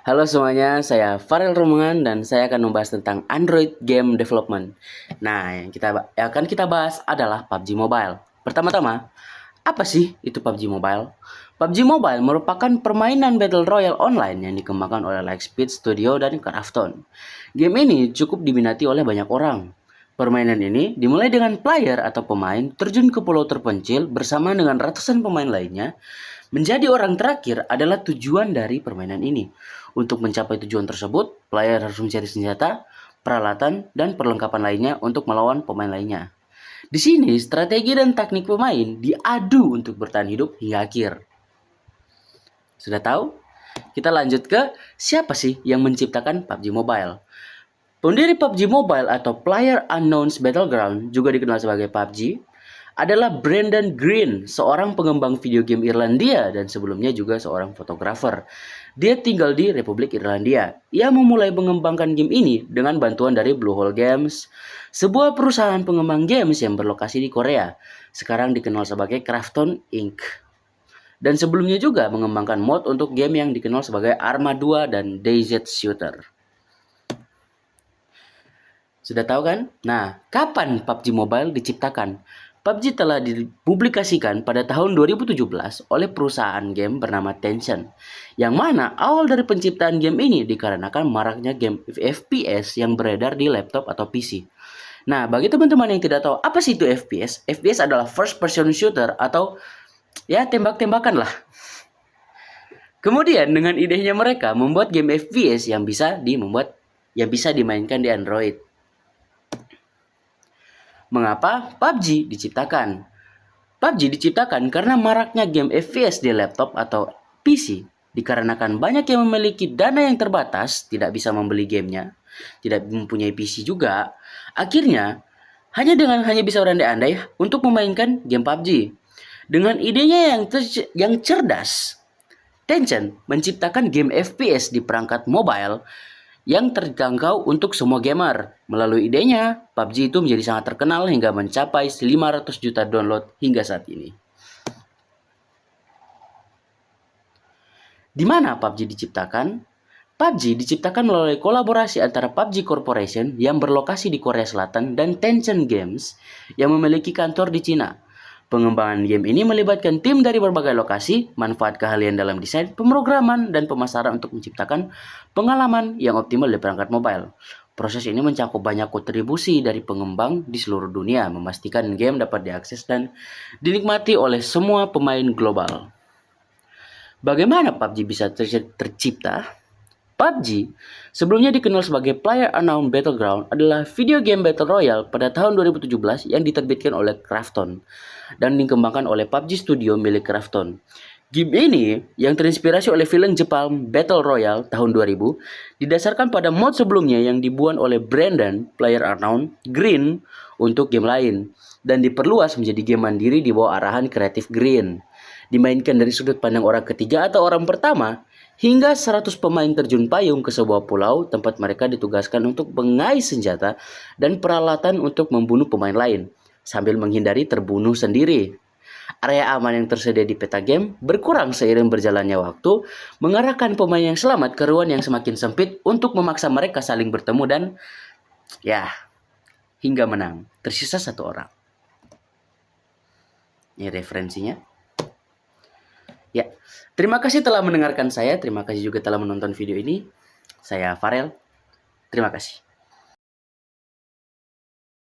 Halo semuanya, saya Farel Romangan dan saya akan membahas tentang Android Game Development. Nah, yang akan kita bahas adalah PUBG Mobile. Pertama-tama, apa sih itu PUBG Mobile? PUBG Mobile merupakan permainan Battle Royale online yang dikembangkan oleh Lightspeed Studio dan Krafton. Game ini cukup diminati oleh banyak orang. Permainan ini dimulai dengan player atau pemain terjun ke pulau terpencil bersama dengan ratusan pemain lainnya. Menjadi orang terakhir adalah tujuan dari permainan ini. Untuk mencapai tujuan tersebut, player harus mencari senjata, peralatan, dan perlengkapan lainnya untuk melawan pemain lainnya. Di sini, strategi dan teknik pemain diadu untuk bertahan hidup hingga akhir. Sudah tahu? Kita lanjut ke siapa sih yang menciptakan PUBG Mobile. Pendiri PUBG Mobile atau Player Unknown's Battleground, juga dikenal sebagai PUBG, adalah Brandon Green, seorang pengembang video game Irlandia dan sebelumnya juga seorang fotografer. Dia tinggal di Republik Irlandia. Ia memulai mengembangkan game ini dengan bantuan dari Bluehole Games, sebuah perusahaan pengembang games yang berlokasi di Korea. Sekarang dikenal sebagai Krafton Inc. Dan sebelumnya juga mengembangkan mod untuk game yang dikenal sebagai Arma 2 dan DayZ Shooter. Sudah tahu kan? Nah, kapan PUBG Mobile diciptakan? PUBG telah dipublikasikan pada tahun 2017 oleh perusahaan game bernama Tencent, yang mana awal dari penciptaan game ini dikarenakan maraknya game FPS yang beredar di laptop atau PC. Nah, bagi teman-teman yang tidak tahu apa sih itu FPS, FPS adalah first person shooter atau ya tembak-tembakan lah. Kemudian dengan idenya mereka membuat game FPS yang bisa dimainkan di Android. Mengapa PUBG diciptakan? PUBG diciptakan karena maraknya game FPS di laptop atau PC. Dikarenakan banyak yang memiliki dana yang terbatas, tidak bisa membeli gamenya, tidak mempunyai PC juga. Akhirnya, hanya bisa berandai-andai untuk memainkan game PUBG. Dengan idenya yang cerdas, Tencent menciptakan game FPS di perangkat mobile yang terjangkau untuk semua gamer. Melalui idenya, PUBG itu menjadi sangat terkenal hingga mencapai 500 juta download hingga saat ini. Di mana PUBG diciptakan? PUBG diciptakan melalui kolaborasi antara PUBG Corporation yang berlokasi di Korea Selatan dan Tencent Games yang memiliki kantor di Cina. Pengembangan game ini melibatkan tim dari berbagai lokasi, manfaat keahlian dalam desain, pemrograman, dan pemasaran untuk menciptakan pengalaman yang optimal di perangkat mobile. Proses ini mencakup banyak kontribusi dari pengembang di seluruh dunia, memastikan game dapat diakses dan dinikmati oleh semua pemain global. Bagaimana PUBG bisa tercipta? PUBG, sebelumnya dikenal sebagai PlayerUnknown's Battleground, adalah video game Battle Royale pada tahun 2017 yang diterbitkan oleh Krafton dan dikembangkan oleh PUBG Studio milik Krafton. Game ini, yang terinspirasi oleh film Jepang Battle Royale tahun 2000, didasarkan pada mod sebelumnya yang dibuat oleh Brandon, PlayerUnknown, Green untuk game lain, dan diperluas menjadi game mandiri di bawah arahan Creative Green. Dimainkan dari sudut pandang orang ketiga atau orang pertama, hingga 100 pemain terjun payung ke sebuah pulau tempat mereka ditugaskan untuk mengais senjata dan peralatan untuk membunuh pemain lain, sambil menghindari terbunuh sendiri. Area aman yang tersedia di peta game berkurang seiring berjalannya waktu, mengarahkan pemain yang selamat ke ruang yang semakin sempit untuk memaksa mereka saling bertemu dan ya, hingga menang. Tersisa satu orang. Ini referensinya. Ya, terima kasih telah mendengarkan saya. Terima kasih juga telah menonton video ini. Saya Farel. Terima kasih.